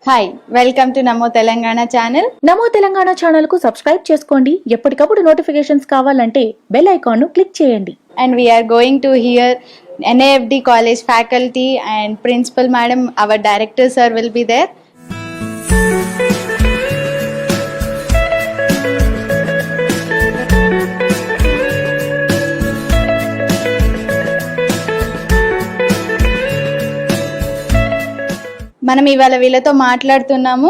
Hi welcome to Namo Telangana channel. Namo Telangana channel కు subscribe చేసుకోండి. ఎప్పటికప్పుడు నోటిఫికేషన్స్ కావాలంటే బెల్ ఐకాన్ ను క్లిక్ చేయండి. And we are going to hear NAFD college faculty and principal madam, our director sir will be there. మనం ఇవాళ వీళ్ళతో మాట్లాడుతున్నాము.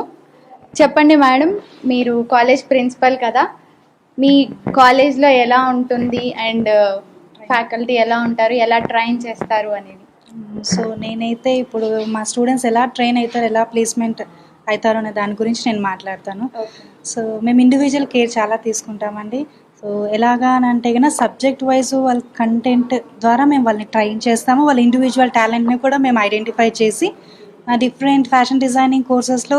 చెప్పండి మేడం, మీరు కాలేజ్ ప్రిన్సిపల్ కదా, మీ కాలేజ్లో ఎలా ఉంటుంది అండ్ ఫ్యాకల్టీ ఎలా ఉంటారు, ఎలా ట్రైన్ చేస్తారు అనేది. సో నేనైతే ఇప్పుడు మా స్టూడెంట్స్ ఎలా ట్రైన్ అవుతారు, ఎలా ప్లేస్మెంట్ అవుతారు అనే దాని గురించి నేను మాట్లాడతాను. సో మేము ఇండివిజువల్ కేర్ చాలా తీసుకుంటామండి. సో ఎలాగా అని అంటే కన్నా సబ్జెక్ట్ వైజ్ వాళ్ళ కంటెంట్ ద్వారా మేము వాళ్ళని ట్రైన్ చేస్తాము. వాళ్ళ ఇండివిజువల్ టాలెంట్ని కూడా మేము ఐడెంటిఫై చేసి డిఫరెంట్ ఫ్యాషన్ డిజైనింగ్ కోర్సెస్లో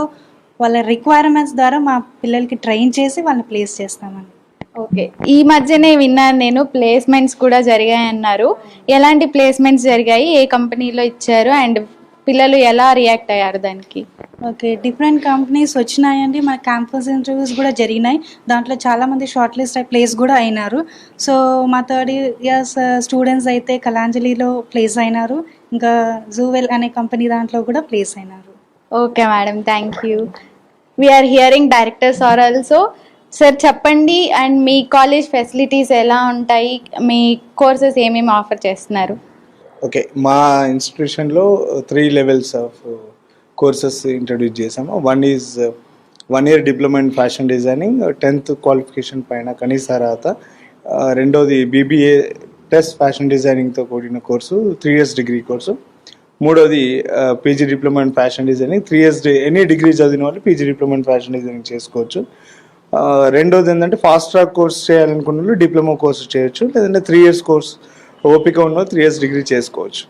వాళ్ళ రిక్వైర్మెంట్స్ ద్వారా మా పిల్లలకి ట్రైన్ చేసి వాళ్ళని ప్లేస్ చేస్తామండి. ఓకే, ఈ మధ్యనే విన్నాను నేను, ప్లేస్మెంట్స్ కూడా జరిగాయన్నారు. ఎలాంటి ప్లేస్మెంట్స్ జరిగాయి, ఏ కంపెనీలో ఇచ్చారు అండ్ పిల్లలు ఎలా రియాక్ట్ అయ్యారు దానికి? ఓకే, డిఫరెంట్ కంపెనీస్ వచ్చినాయండి. మన క్యాంపస్ ఇంటర్వ్యూస్ కూడా జరిగినాయి. దాంట్లో చాలామంది షార్ట్ లిస్ట్ అయి ప్లేస్ కూడా అయినారు. సో మా థర్డ్ ఇయర్స్ స్టూడెంట్స్ అయితే కలాంజలిలో ప్లేస్ అయినారు. ఇంకా జూవెల్ అనే కంపెనీ దాంట్లో కూడా ప్లేస్ అయినారు. Okay madam, thank you. We're hearing directors are also. Sir చెప్పండి, అండ్ మీ కాలేజ్ ఫెసిలిటీస్ ఎలా ఉంటాయి, మీ కోర్సెస్ ఏమేమి ఆఫర్ చేస్తున్నారు? ఓకే, మా ఇన్స్టిట్యూషన్లో 3 లెవెల్స్ ఆఫ్ కోర్సెస్ ఇంట్రడ్యూస్ చేసాము. One is 1 year diploma in fashion designing, 10th qualification పైన కనీస అర్హత. రెండోది BBA ప్లస్ ఫ్యాషన్ డిజైనింగ్తో కూడిన కోర్సు, 3 years డిగ్రీ కోర్సు. మూడోది PG diploma in fashion designing, 3 years any degree చదివిన వాళ్ళు PG diploma in fashion designing చేసుకోవచ్చు. రెండోది ఏంటంటే ఫాస్ట్ ట్రాక్ కోర్స్ చేయాలనుకున్న వాళ్ళు డిప్లొమా కోర్సు చేయొచ్చు, లేదంటే 3 years కోర్స్ ఓపిక ఉన్న 3 years డిగ్రీ చేసుకోవచ్చు.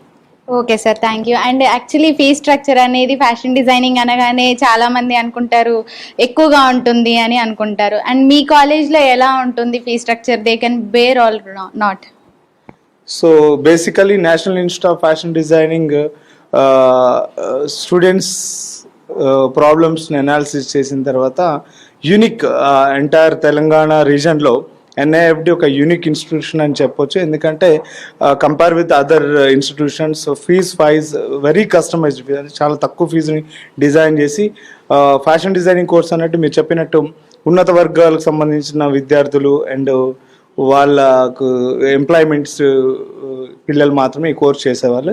Okay sir, thank you. And actually fee structure అనేది ఫ్యాషన్ డిజైనింగ్ అనగానే చాలా మంది అనుకుంటారు ఎక్కువగా ఉంటుంది అని అనుకుంటారు. అండ్ మీ కాలేజ్లో ఎలా ఉంటుంది fee structure? They can bear all not? So basically national institute of fashion designing students ప్రాబ్లమ్స్ని అనాలిసిస్ చేసిన తర్వాత యూనిక్ ఎంటైర్ తెలంగాణ రీజన్లో NIFD ఒక యూనిక్ ఇన్స్టిట్యూషన్ అని చెప్పొచ్చు. ఎందుకంటే compare with other institutions fees wise very customised fees, అంటే చాలా తక్కువ ఫీజుని డిజైన్ చేసి ఫ్యాషన్ డిజైనింగ్ కోర్స్ అన్నట్టు మీరు చెప్పినట్టు ఉన్నత వర్గాలకు సంబంధించిన విద్యార్థులు అండ్ వాళ్ళకు ఎంప్లాయ్మెంట్స్ పిల్లలు మాత్రమే ఈ కోర్స్ చేసేవాళ్ళు.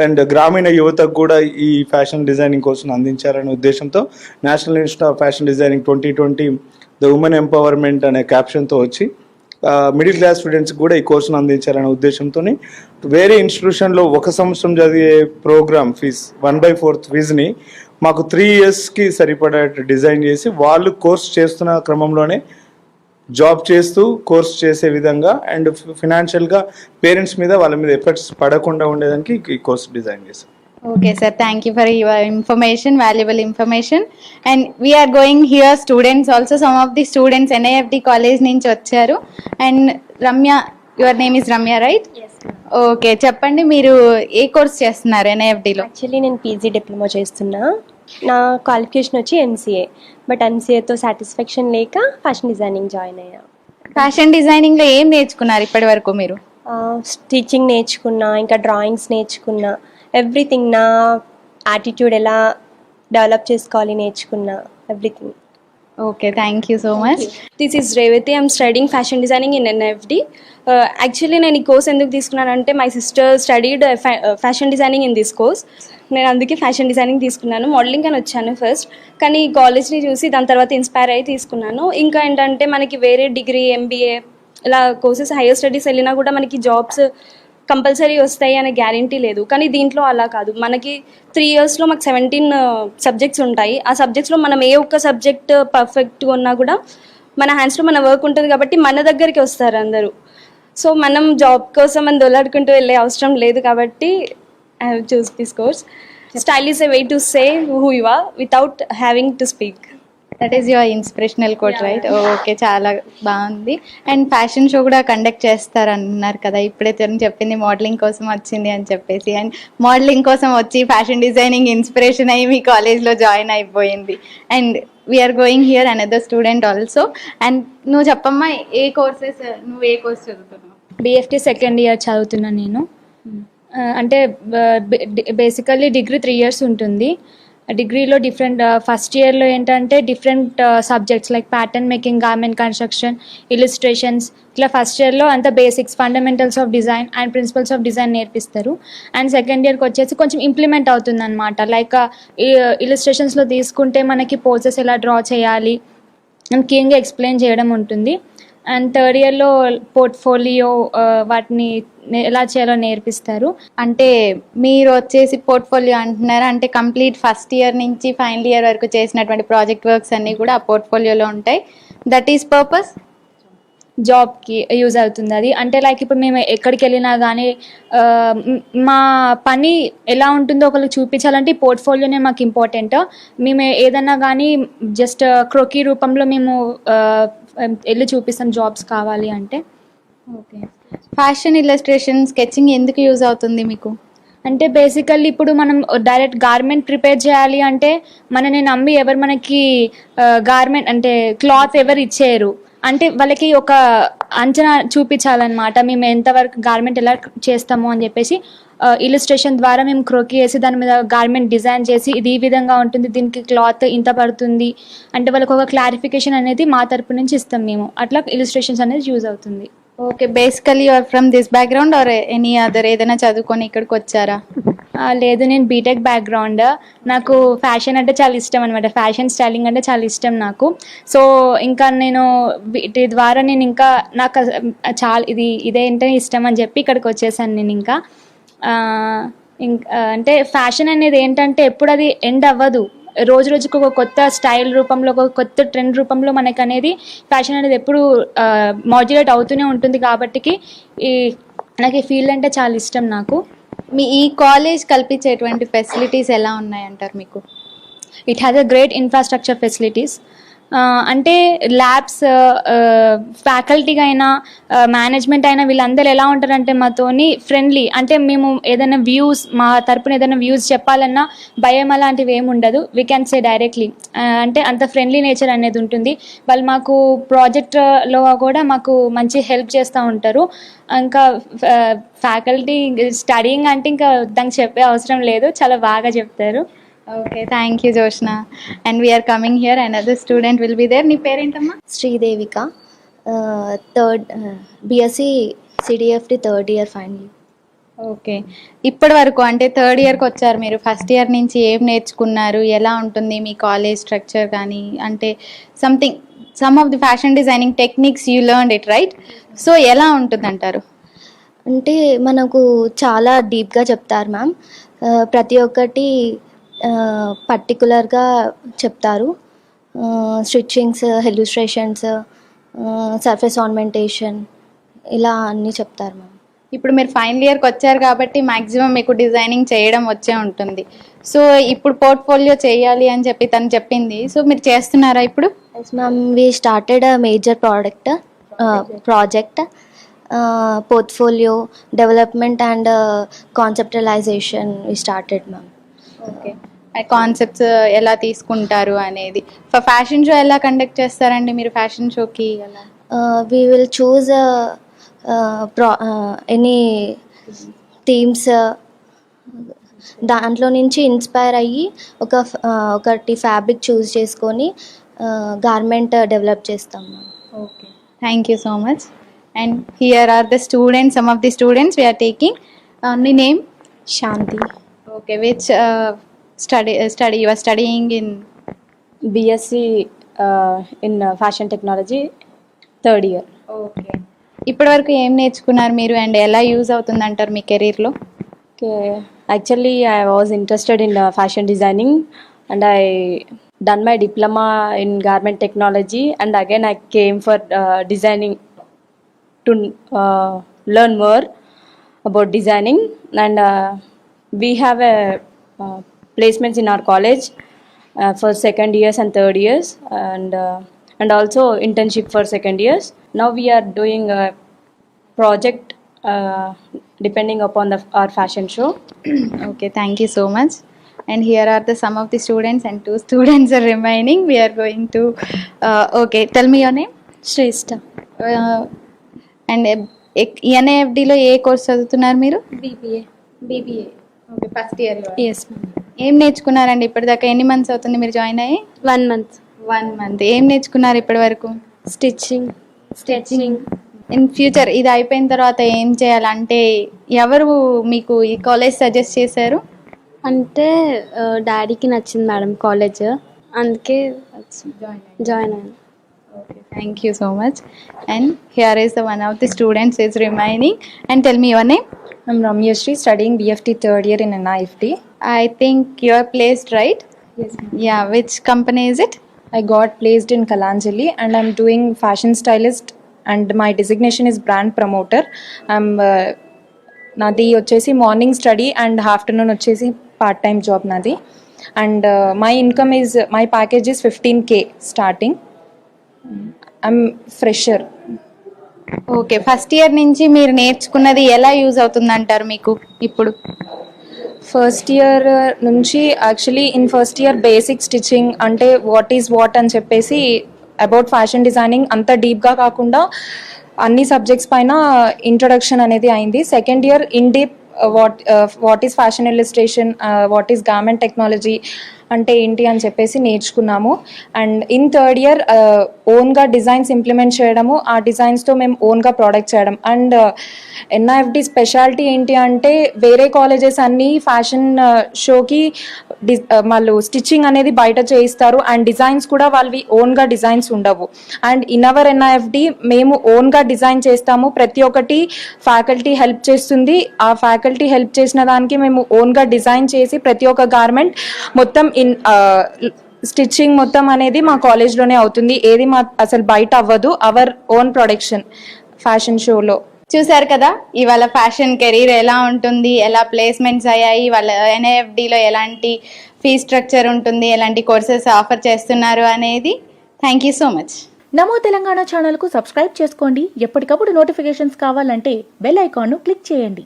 అండ్ గ్రామీణ యువతకు కూడా ఈ ఫ్యాషన్ డిజైనింగ్ కోర్సును అందించాలనే ఉద్దేశంతో national institute of fashion designing 2020 the women empowerment అనే క్యాప్షన్తో వచ్చి మిడిల్ క్లాస్ స్టూడెంట్స్కి కూడా ఈ కోర్సును అందించాలనే ఉద్దేశంతో వేరే ఇన్స్టిట్యూషన్లో 1 సంవత్సరం చదివే ప్రోగ్రామ్ ఫీజ్ 1/4 ఫీజుని మాకు 3 yearsకి సరిపడేట్టు డిజైన్ చేసి వాళ్ళు కోర్స్ చేస్తున్న క్రమంలోనే జాబ్ చేస్తూ కోర్స్ చేసే విధంగా అండ్ ఫినాన్షియల్గా పేరెంట్స్ మీద వాళ్ళ మీద ఎఫర్ట్స్ పడకుండా ఉండేదానికి ఈ కోర్స్ డిజైన్ చేశాం. Okay sir, thank you for your information, valuable information. And we are going here students also, some of the students NIFD college నుంచి వచ్చారు. And Ramya, your name is Ramya, right? Yes. Okay, చెప్పండి మీరు ఏ course చేస్తున్నారు NIFDలో? Actually నేను PG diploma చేస్తున్నా. నా qualification వచ్చి MCA, but MCAతో satisfaction లేక ఫ్యాషన్ డిజైనింగ్ జాయిన్ అయ్యా. ఫ్యాషన్ డిజైనింగ్లో ఏం నేర్చుకున్నారు ఇప్పటి వరకు మీరు? స్టిచ్చింగ్ నేర్చుకున్నా, ఇంకా డ్రాయింగ్స్ నేర్చుకున్నా, ఎవ్రీథింగ్. నా యాటిట్యూడ్ ఎలా డెవలప్ చేసుకోవాలి నేర్చుకున్నా, everything. Okay, thank you so much. This is Revati. I'm studying fashion designing in NIFD. Actually నేను ఈ కోర్స్ ఎందుకు తీసుకున్నానంటే my sister studied fashion designing in this course. నేను అందుకే ఫ్యాషన్ డిజైనింగ్ తీసుకున్నాను. మోడలింగ్ అని వచ్చాను ఫస్ట్, కానీ కాలేజ్ని చూసి దాని తర్వాత ఇన్స్పైర్ అయ్యి తీసుకున్నాను. ఇంకా ఏంటంటే మనకి వేరే డిగ్రీ MBA ఇలా కోర్సెస్ హైయర్ స్టడీస్ వెళ్ళినా కూడా మనకి జాబ్స్ కంపల్సరీ వస్తాయి అనే గ్యారంటీ లేదు. కానీ దీంట్లో అలా కాదు. మనకి 3 yearsలో మాకు 17 సబ్జెక్ట్స్ ఉంటాయి. ఆ సబ్జెక్ట్స్లో మనం ఏ ఒక్క సబ్జెక్ట్ పర్ఫెక్ట్గా ఉన్నా కూడా మన హ్యాండ్స్లో మన వర్క్ ఉంటుంది కాబట్టి మన దగ్గరికి వస్తారు అందరూ. సో మనం జాబ్ కోసం మనం దొలాడుకుంటూ వెళ్ళే అవసరం లేదు కాబట్టి I have choose this course. Style is a way to say who you are without having to speak. That is your inspirational quote right? Okay, చాలా బాగుంది. అండ్ ఫ్యాషన్ షో కూడా కండక్ట్ చేస్తారు అన్నారు కదా, ఇప్పుడే తను చెప్పింది మోడలింగ్ కోసం వచ్చింది అని చెప్పేసి. అండ్ మోడలింగ్ కోసం వచ్చి ఫ్యాషన్ డిజైనింగ్ ఇన్స్పిరేషన్ అయ్యి మీ కాలేజ్లో జాయిన్ అయిపోయింది. And we're going here another student also. And నువ్వు చెప్పమ్మా, నువ్వు ఏ కోర్స్ చదువుతున్నావు? బిఎఫ్టీ సెకండ్ ఇయర్ చదువుతున్నాను నేను. అంటే బేసికల్లీ డిగ్రీ 3 years ఉంటుంది. డిగ్రీలో డిఫరెంట్ ఫస్ట్ ఇయర్లో ఏంటంటే different subjects like pattern making, garment construction, illustrations, ఇట్లా ఫస్ట్ ఇయర్లో అంతా basics, fundamentals of design and principles of design నేర్పిస్తారు. అండ్ సెకండ్ ఇయర్కి వచ్చేసి కొంచెం ఇంప్లిమెంట్ అవుతుంది అనమాట. లైక్ ఇలిస్ట్రేషన్స్లో తీసుకుంటే మనకి పోజెస్ ఎలా డ్రా చేయాలి అండ్ క్లీన్గా ఎక్స్ప్లెయిన్ చేయడం ఉంటుంది. అండ్ థర్డ్ ఇయర్లో పోర్ట్ఫోలియో వాటిని ఎలా చేయాలో నేర్పిస్తారు. అంటే మీరు వచ్చేసి పోర్ట్ఫోలియో అంటున్నారా, అంటే కంప్లీట్ ఫస్ట్ ఇయర్ నుంచి ఫైనల్ ఇయర్ వరకు చేసినటువంటి ప్రాజెక్ట్ వర్క్స్ అన్నీ కూడా ఆ పోర్ట్ఫోలియోలో ఉంటాయి. దట్ ఈస్ పర్పస్ జాబ్కి యూజ్ అవుతుంది అది. అంటే లైక్ ఇప్పుడు మేము ఎక్కడికి వెళ్ళినా కానీ మా పని ఎలా ఉంటుందో ఒకరికి చూపించాలంటే ఈ పోర్ట్ఫోలియోనే మాకు ఇంపార్టెంట్. మేము ఏదన్నా కానీ జస్ట్ క్రోకీ రూపంలో మేము వెళ్ళి చూపిస్తాం జాబ్స్ కావాలి అంటే. ఓకే, ఫ్యాషన్ ఇల్లస్ట్రేషన్ స్కెచింగ్ ఎందుకు యూజ్ అవుతుంది మీకు? అంటే బేసికల్లీ ఇప్పుడు మనం డైరెక్ట్ గార్మెంట్ ప్రిపేర్ చేయాలి అంటే మనని నమ్మి ఎవరు మనకి గార్మెంట్ అంటే క్లాత్ ఎవరు ఇచ్చేయరు. అంటే వాళ్ళకి ఒక అంచనా చూపించాలన్నమాట, మేము ఎంతవరకు గార్మెంట్ ఎలా చేస్తాము అని చెప్పేసి ఇలిస్ట్రేషన్ ద్వారా మేము క్రోకీ వేసి దాని మీద గార్మెంట్ డిజైన్ చేసి ఇది ఈ విధంగా ఉంటుంది, దీనికి క్లాత్ ఇంత పడుతుంది అంటే వాళ్ళకి ఒక క్లారిఫికేషన్ అనేది మా తరపు నుంచి ఇస్తాం మేము. అట్లా ఇలిస్ట్రేషన్స్ అనేది యూజ్ అవుతుంది. Okay, basically you're from this background or any other, ఏదైనా చదువుకొని ఇక్కడికి వచ్చారా? లేదు, నేను బీటెక్ బ్యాక్గ్రౌండ్. నాకు ఫ్యాషన్ అంటే చాలా ఇష్టం అనమాట, ఫ్యాషన్ స్టైలింగ్ అంటే చాలా ఇష్టం నాకు. సో ఇంకా నేను వీటి ద్వారా నేను ఇంకా నాకు చాలా ఇదేంటో ఇష్టం అని చెప్పి ఇక్కడికి వచ్చేసాను నేను. ఇంకా అంటే ఫ్యాషన్ అనేది ఏంటంటే ఎప్పుడు అది ఎండ్ అవ్వదు, రోజు రోజుకు ఒక కొత్త స్టైల్ రూపంలో, ఒక కొత్త ట్రెండ్ రూపంలో మనకు అనేది ఫ్యాషన్ అనేది ఎప్పుడు మాడ్యులేట్ అవుతూనే ఉంటుంది. కాబట్టి నాకు ఈ ఫీల్డ్ అంటే చాలా ఇష్టం నాకు. మీ ఈ కాలేజ్ కల్పించేటువంటి ఫెసిలిటీస్ ఎలా ఉన్నాయంటారు మీకు? It has a great infrastructure facilities. అంటే ల్యాబ్స్, ఫ్యాకల్టీగా అయినా మేనేజ్మెంట్ అయినా వీళ్ళందరూ ఎలా ఉంటారంటే మాతోని ఫ్రెండ్లీ. అంటే మేము ఏదైనా వ్యూస్, మా తరపున ఏదైనా వ్యూస్ చెప్పాలన్నా భయం అలాంటివి ఏమి ఉండదు, వీ క్యాన్ సే డైరెక్ట్లీ. అంటే అంత ఫ్రెండ్లీ నేచర్ అనేది ఉంటుంది. వాళ్ళు మాకు ప్రాజెక్ట్లో కూడా మాకు మంచి హెల్ప్ చేస్తూ ఉంటారు. ఇంకా ఫ్యాకల్టీ స్టడీయింగ్ అంటే ఇంకా దానికి చెప్పే అవసరం లేదు, చాలా బాగా చెప్తారు. Okay, thank you Joshna. And we're coming here, another student will be there. నీ పేరేంటమ్మా? Sridevika, third BSc CDFD third year final. Okay, ఇప్పటి వరకు అంటే థర్డ్ ఇయర్కి వచ్చారు మీరు, ఫస్ట్ ఇయర్ నుంచి ఏం నేర్చుకున్నారు, ఎలా ఉంటుంది మీ కాలేజ్ స్ట్రక్చర్ కానీ, అంటే some of the fashion designing techniques you learn it right? So ఎలా ఉంటుంది అంటారు? అంటే మనకు చాలా డీప్గా చెప్తారు మ్యామ్. ప్రతి ఒక్కటి పర్టికులర్గా చెప్తారు. స్టిచ్చింగ్స్, ఇల్లుస్ట్రేషన్స్, సర్ఫేస్ ఆర్నమెంటేషన్, ఇలా అన్నీ చెప్తారు మ్యామ్. ఇప్పుడు మీరు ఫైనల్ ఇయర్కి వచ్చారు కాబట్టి మ్యాక్సిమం మీకు డిజైనింగ్ చేయడం వచ్చే ఉంటుంది. సో ఇప్పుడు పోర్ట్ఫోలియో చేయాలి అని చెప్పి తను చెప్పింది, సో మీరు చేస్తున్నారా ఇప్పుడు? Yes ma'am, we started a major project portfolio development and conceptualisation we started ma'am. Okay, concepts ఎలా తీసుకుంటారు అనేది. ఫ్యాషన్ షో ఎలా కండక్ట్ చేస్తారండి మీరు? ఫ్యాషన్ షోకి ఎలా? We will choose any themes, దాంట్లో నుంచి ఇన్స్పైర్ అయ్యి ఒకటి ఫ్యాబ్రిక్ చూస్ చేసుకొని గార్మెంట్ డెవలప్ చేస్తాం. Okay, thank you so much. And here are the students, some of the students we're taking. నీ name? Shanti. Okay, which study you are studying in? BSc in fashion technology, third year. Okay, ఇప్పటి వరకు ఏం నేర్చుకున్నారు మీరు and ఎలా use అవుతుంది అంటారు మీ కెరీర్లో? Okay, actually I was interested in fashion designing and I done my diploma in garment technology, and again I came for designing to learn more about designing, and we have a placements in our college, for second years and third years, and also internship for second years. Now we are doing a project depending upon our fashion show. Okay, thank you so much. And here are the some of the students, and 2 students are remaining. We are going to okay, tell me your name. Shreshtha. And ఎన్ఐఎఫ్డిలో ఏ course చదువుతున్నారు మీరు? BBA. Okay, first ఇయర్లో. Yes ma'am. ఏం నేర్చుకున్నారండి ఇప్పటిదాకా? ఎన్ని months అవుతుంది మీరు జాయిన్ అయ్యి? 1 month. 1 month. ఏం నేర్చుకున్నారు ఇప్పటి వరకు? స్టిచ్చింగ్. ఇన్ ఫ్యూచర్ ఇది అయిపోయిన తర్వాత ఏం చేయాలంటే ఎవరు మీకు ఈ కాలేజ్ సజెస్ట్ చేశారు? అంటే డాడీకి నచ్చింది మేడం కాలేజ్, అందుకే జాయిన్ అయ్యాను. Okay, thank you so much. And here is the one of the students is remaining. And tell me your name. I'm Ramya Shri, studying BFT third year in NIFT. I think you are placed, right? Yes, ma'am. Yeah, which company is it? I got placed in Kalanjali and I'm doing fashion stylist and my designation is brand promoter. I'm nadi వచ్చేసి morning study and afternoon వచ్చేసి part time job నాది. And my income is my package is 15K starting. I'm fresher. Okay, first year నుంచి మీరు నేర్చుకున్నది ఎలా use అవుతుంది అంటారు మీకు ఇప్పుడు? ఫస్ట్ ఇయర్ నుంచి actually in first year basic stitching అంటే వాట్ ఈజ్ వాట్ అని చెప్పేసి అబౌట్ ఫ్యాషన్ డిజైనింగ్ అంత డీప్గా కాకుండా అన్ని సబ్జెక్ట్స్ పైన ఇంట్రొడక్షన్ అనేది అయింది. Second year in deep what is fashion illustration, what is garment technology అంటే ఏంటి అని చెప్పేసి నేర్చుకున్నాము. అండ్ ఇన్ థర్డ్ ఇయర్ ఓన్గా డిజైన్స్ ఇంప్లిమెంట్ చేయడము, ఆ డిజైన్స్తో మేము ఓన్గా ప్రోడక్ట్ చేయడం. అండ్ ఎన్ఐఎఫ్డి స్పెషాలిటీ ఏంటి అంటే వేరే కాలేజెస్ అన్నీ ఫ్యాషన్ షోకి వాళ్ళు స్టిచ్చింగ్ అనేది బయట చేయిస్తారు అండ్ డిజైన్స్ కూడా వాళ్ళవి ఓన్గా డిజైన్స్ ఉండవు. అండ్ ఇన్ అవర్ ఎన్ఐఎఫ్డి మేము ఓన్గా డిజైన్ చేస్తాము, ప్రతి ఒక్కటి ఫ్యాకల్టీ హెల్ప్ చేస్తుంది. ఆ ఫ్యాకల్టీ హెల్ప్ చేసిన దానికి మేము ఓన్గా డిజైన్ చేసి ప్రతి ఒక్క గార్మెంట్ మొత్తం స్టిచ్చింగ్ మొత్తం అనేది మా కాలేజ్లోనే అవుతుంది, ఏది మా అసలు బయట అవ్వదు. అవర్ ఓన్ ప్రొడక్షన్ ఫ్యాషన్ షోలో. చూసారు కదా ఇవాళ ఫ్యాషన్ కెరీర్ ఎలా ఉంటుంది, ఎలా ప్లేస్మెంట్స్ అయ్యాయి, వాళ్ళ ఎన్ఐఎఫ్డిలో ఎలాంటి ఫీ స్ట్రక్చర్ ఉంటుంది, ఎలాంటి కోర్సెస్ ఆఫర్ చేస్తున్నారు అనేది. Thank you so much. నమో తెలంగాణ ఛానల్కు సబ్స్క్రైబ్ చేసుకోండి. ఎప్పటికప్పుడు నోటిఫికేషన్స్ కావాలంటే బెల్ ఐకాన్ను క్లిక్ చేయండి.